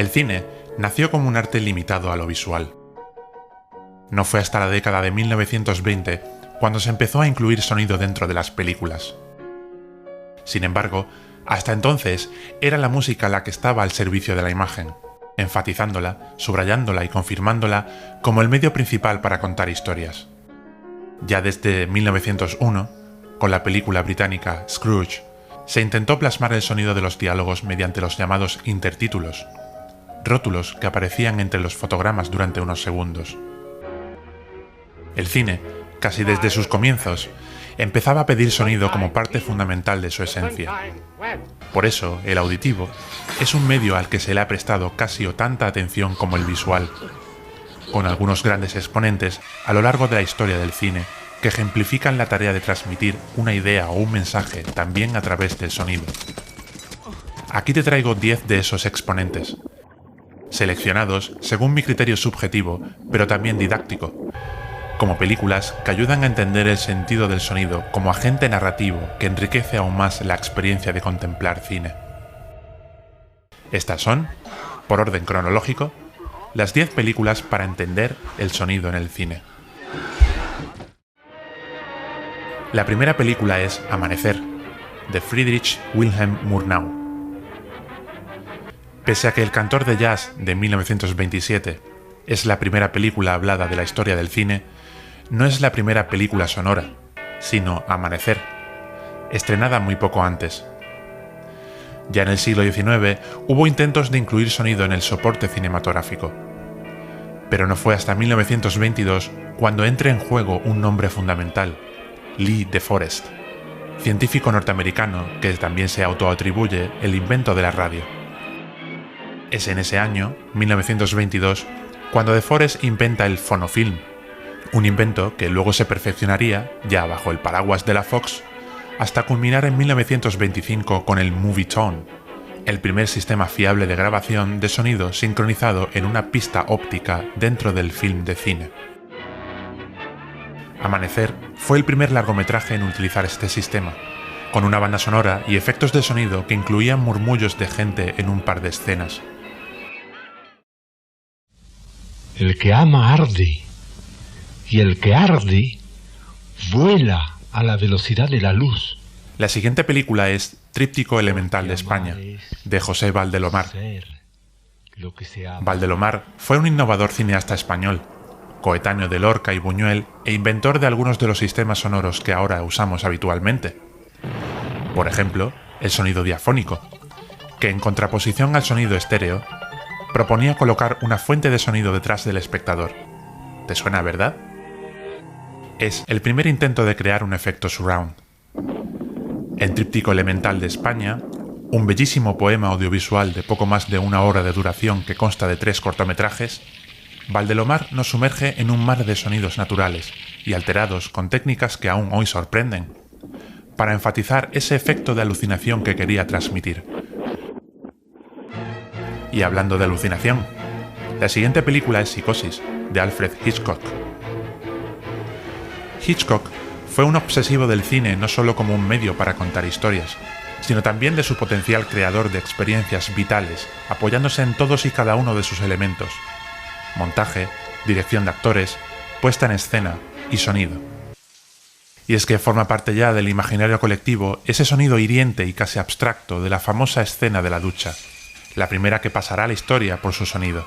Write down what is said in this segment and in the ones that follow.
El cine nació como un arte limitado a lo visual. No fue hasta la década de 1920 cuando se empezó a incluir sonido dentro de las películas. Sin embargo, hasta entonces era la música la que estaba al servicio de la imagen, enfatizándola, subrayándola y confirmándola como el medio principal para contar historias. Ya desde 1901, con la película británica Scrooge, se intentó plasmar el sonido de los diálogos mediante los llamados intertítulos, rótulos que aparecían entre los fotogramas durante unos segundos. El cine, casi desde sus comienzos, empezaba a pedir sonido como parte fundamental de su esencia. Por eso, el auditivo es un medio al que se le ha prestado casi o tanta atención como el visual, con algunos grandes exponentes a lo largo de la historia del cine que ejemplifican la tarea de transmitir una idea o un mensaje también a través del sonido. Aquí te traigo 10 de esos exponentes, seleccionados según mi criterio subjetivo, pero también didáctico, como películas que ayudan a entender el sentido del sonido como agente narrativo que enriquece aún más la experiencia de contemplar cine. Estas son, por orden cronológico, las 10 películas para entender el sonido en el cine. La primera película es Amanecer, de Friedrich Wilhelm Murnau. Pese a que El cantor de jazz, de 1927, es la primera película hablada de la historia del cine, no es la primera película sonora, sino Amanecer, estrenada muy poco antes. Ya en el siglo XIX hubo intentos de incluir sonido en el soporte cinematográfico, pero no fue hasta 1922 cuando entra en juego un nombre fundamental, Lee De Forest, científico norteamericano que también se autoatribuye el invento de la radio. Es en ese año, 1922, cuando De Forest inventa el fonofilm, un invento que luego se perfeccionaría, ya bajo el paraguas de la Fox, hasta culminar en 1925 con el Movietone, el primer sistema fiable de grabación de sonido sincronizado en una pista óptica dentro del film de cine. Amanecer fue el primer largometraje en utilizar este sistema, con una banda sonora y efectos de sonido que incluían murmullos de gente en un par de escenas. El que ama arde, y el que arde vuela a la velocidad de la luz. La siguiente película es Tríptico Elemental de España, de José Valdelomar. Valdelomar fue un innovador cineasta español, coetáneo de Lorca y Buñuel e inventor de algunos de los sistemas sonoros que ahora usamos habitualmente. Por ejemplo, el sonido diafónico, que en contraposición al sonido estéreo, proponía colocar una fuente de sonido detrás del espectador. ¿Te suena, verdad? Es el primer intento de crear un efecto surround. En Tríptico Elemental de España, un bellísimo poema audiovisual de poco más de 1 hora de duración que consta de 3 cortometrajes, Valdelomar nos sumerge en un mar de sonidos naturales y alterados con técnicas que aún hoy sorprenden, para enfatizar ese efecto de alucinación que quería transmitir. Y hablando de alucinación, la siguiente película es Psicosis, de Alfred Hitchcock. Hitchcock fue un obsesivo del cine no solo como un medio para contar historias, sino también de su potencial creador de experiencias vitales, apoyándose en todos y cada uno de sus elementos: montaje, dirección de actores, puesta en escena y sonido. Y es que forma parte ya del imaginario colectivo ese sonido hiriente y casi abstracto de la famosa escena de la ducha, la primera que pasará a la historia por su sonido.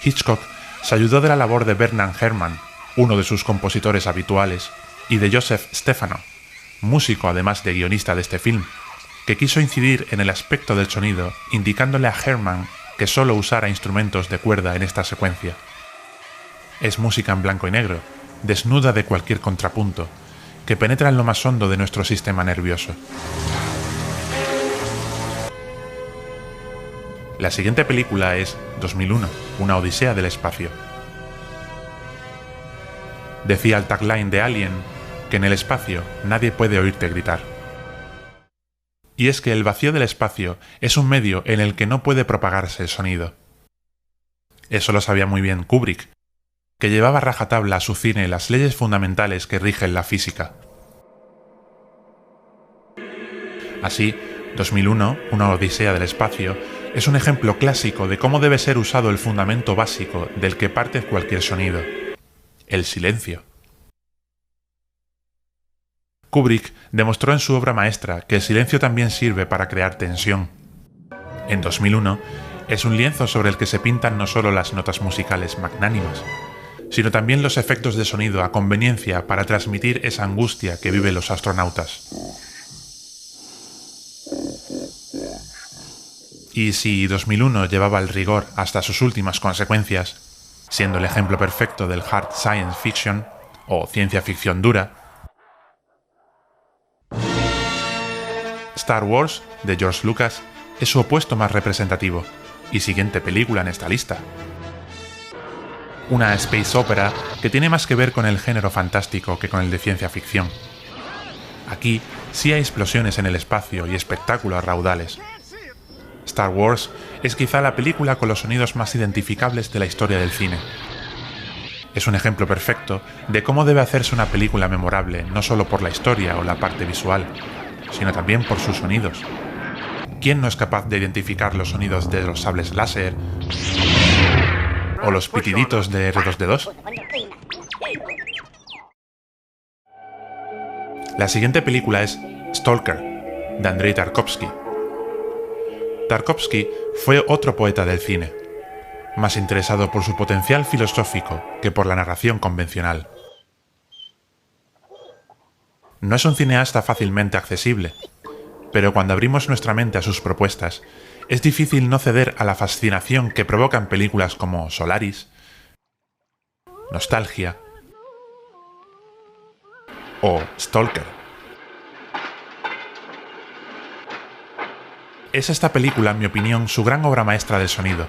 Hitchcock se ayudó de la labor de Bernard Herrmann, uno de sus compositores habituales, y de Joseph Stefano, músico además de guionista de este film, que quiso incidir en el aspecto del sonido, indicándole a Herrmann que solo usara instrumentos de cuerda en esta secuencia. Es música en blanco y negro, desnuda de cualquier contrapunto, que penetra en lo más hondo de nuestro sistema nervioso. La siguiente película es 2001, una odisea del espacio. Decía el tagline de Alien que en el espacio nadie puede oírte gritar. Y es que el vacío del espacio es un medio en el que no puede propagarse el sonido. Eso lo sabía muy bien Kubrick, que llevaba a rajatabla a su cine las leyes fundamentales que rigen la física. Así, 2001, una odisea del espacio, es un ejemplo clásico de cómo debe ser usado el fundamento básico del que parte cualquier sonido: el silencio. Kubrick demostró en su obra maestra que el silencio también sirve para crear tensión. En 2001, es un lienzo sobre el que se pintan no solo las notas musicales magnánimas, sino también los efectos de sonido a conveniencia para transmitir esa angustia que viven los astronautas. Y si 2001 llevaba el rigor hasta sus últimas consecuencias, siendo el ejemplo perfecto del hard science fiction o ciencia ficción dura, Star Wars, de George Lucas, es su opuesto más representativo y siguiente película en esta lista. Una space opera que tiene más que ver con el género fantástico que con el de ciencia ficción. Aquí sí hay explosiones en el espacio y espectáculos a raudales. Star Wars es quizá la película con los sonidos más identificables de la historia del cine. Es un ejemplo perfecto de cómo debe hacerse una película memorable no solo por la historia o la parte visual, sino también por sus sonidos. ¿Quién no es capaz de identificar los sonidos de los sables láser o los pitiditos de R2D2? La siguiente película es Stalker, de Andrei Tarkovsky. Tarkovsky fue otro poeta del cine, más interesado por su potencial filosófico que por la narración convencional. No es un cineasta fácilmente accesible, pero cuando abrimos nuestra mente a sus propuestas, es difícil no ceder a la fascinación que provocan películas como Solaris, Nostalgia o Stalker. Es esta película, en mi opinión, su gran obra maestra del sonido,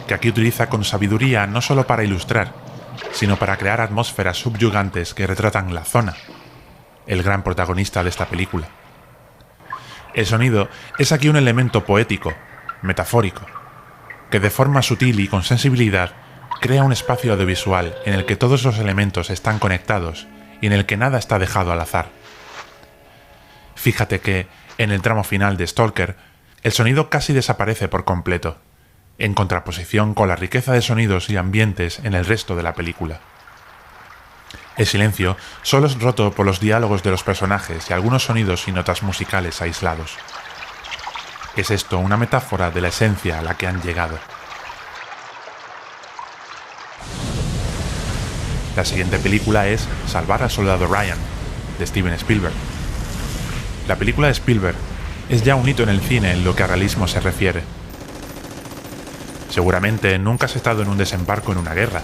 que aquí utiliza con sabiduría no solo para ilustrar, sino para crear atmósferas subyugantes que retratan la zona, el gran protagonista de esta película. El sonido es aquí un elemento poético, metafórico, que de forma sutil y con sensibilidad crea un espacio audiovisual en el que todos los elementos están conectados y en el que nada está dejado al azar. Fíjate que, en el tramo final de Stalker, el sonido casi desaparece por completo, en contraposición con la riqueza de sonidos y ambientes en el resto de la película. El silencio solo es roto por los diálogos de los personajes y algunos sonidos y notas musicales aislados. Es esto una metáfora de la esencia a la que han llegado. La siguiente película es Salvar al soldado Ryan, de Steven Spielberg. La película de Spielberg es ya un hito en el cine en lo que a realismo se refiere. Seguramente nunca has estado en un desembarco en una guerra,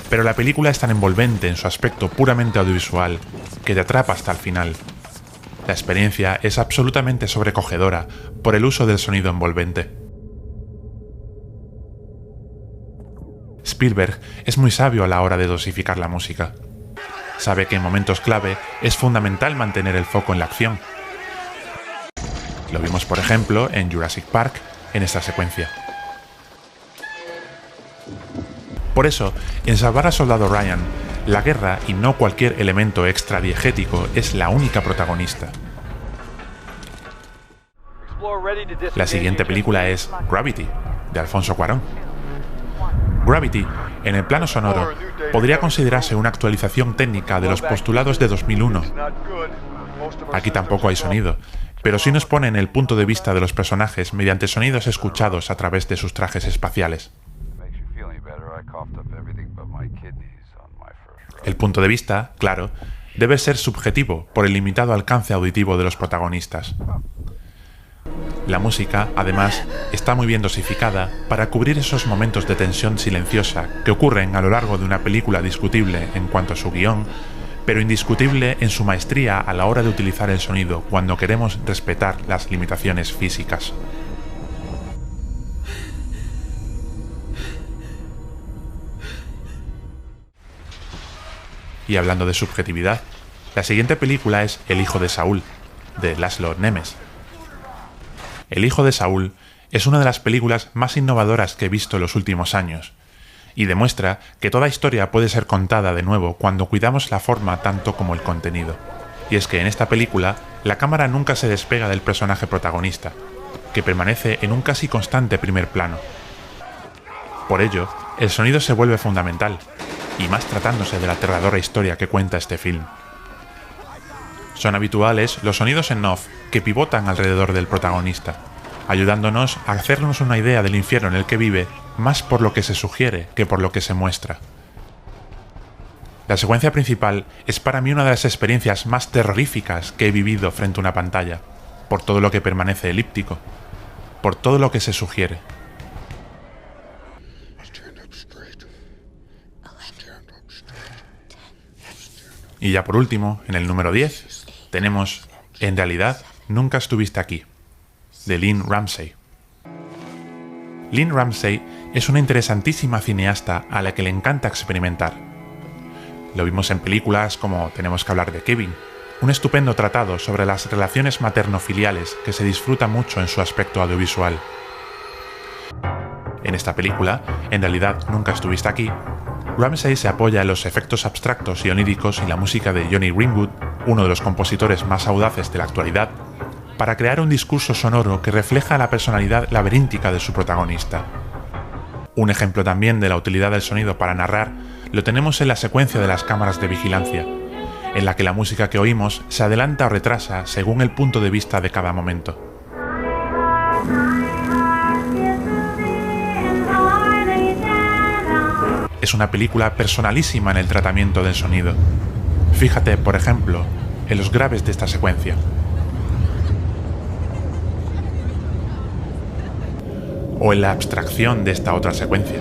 pero la película es tan envolvente en su aspecto puramente audiovisual que te atrapa hasta el final. La experiencia es absolutamente sobrecogedora por el uso del sonido envolvente. Spielberg es muy sabio a la hora de dosificar la música. Sabe que en momentos clave es fundamental mantener el foco en la acción. Lo vimos, por ejemplo, en Jurassic Park, en esta secuencia. Por eso, en Salvar al soldado Ryan, la guerra y no cualquier elemento extradiegético es la única protagonista. La siguiente película es Gravity, de Alfonso Cuarón. Gravity, en el plano sonoro, podría considerarse una actualización técnica de los postulados de 2001. Aquí tampoco hay sonido, pero sí nos pone en el punto de vista de los personajes mediante sonidos escuchados a través de sus trajes espaciales. El punto de vista, claro, debe ser subjetivo por el limitado alcance auditivo de los protagonistas. La música, además, está muy bien dosificada para cubrir esos momentos de tensión silenciosa que ocurren a lo largo de una película discutible en cuanto a su guión, pero indiscutible en su maestría a la hora de utilizar el sonido cuando queremos respetar las limitaciones físicas. Y hablando de subjetividad, la siguiente película es El hijo de Saúl, de Laszlo Nemes. El hijo de Saúl es una de las películas más innovadoras que he visto en los últimos años, y demuestra que toda historia puede ser contada de nuevo cuando cuidamos la forma tanto como el contenido. Y es que en esta película, La cámara nunca se despega del personaje protagonista, que permanece en un casi constante primer plano. Por ello, el sonido se vuelve fundamental, y más tratándose de la aterradora historia que cuenta este film. Son habituales los sonidos en off que pivotan alrededor del protagonista, ayudándonos a hacernos una idea del infierno en el que vive, más por lo que se sugiere que por lo que se muestra. La secuencia principal es para mí una de las experiencias más terroríficas que he vivido frente a una pantalla, por todo lo que permanece elíptico, por todo lo que se sugiere. Y ya por último, en el número 10, tenemos En realidad, nunca estuviste aquí, de Lynne Ramsay. Lynne Ramsay es una interesantísima cineasta a la que le encanta experimentar. Lo vimos en películas como Tenemos que hablar de Kevin, un estupendo tratado sobre las relaciones materno-filiales que se disfruta mucho en su aspecto audiovisual. En esta película, En realidad, nunca estuviste aquí, Ramsay se apoya en los efectos abstractos y oníricos y la música de Johnny Greenwood, uno de los compositores más audaces de la actualidad, para crear un discurso sonoro que refleja la personalidad laberíntica de su protagonista. Un ejemplo también de la utilidad del sonido para narrar lo tenemos en la secuencia de las cámaras de vigilancia, en la que la música que oímos se adelanta o retrasa según el punto de vista de cada momento. Es una película personalísima en el tratamiento del sonido. Fíjate, por ejemplo, en los graves de esta secuencia. O en la abstracción de esta otra secuencia.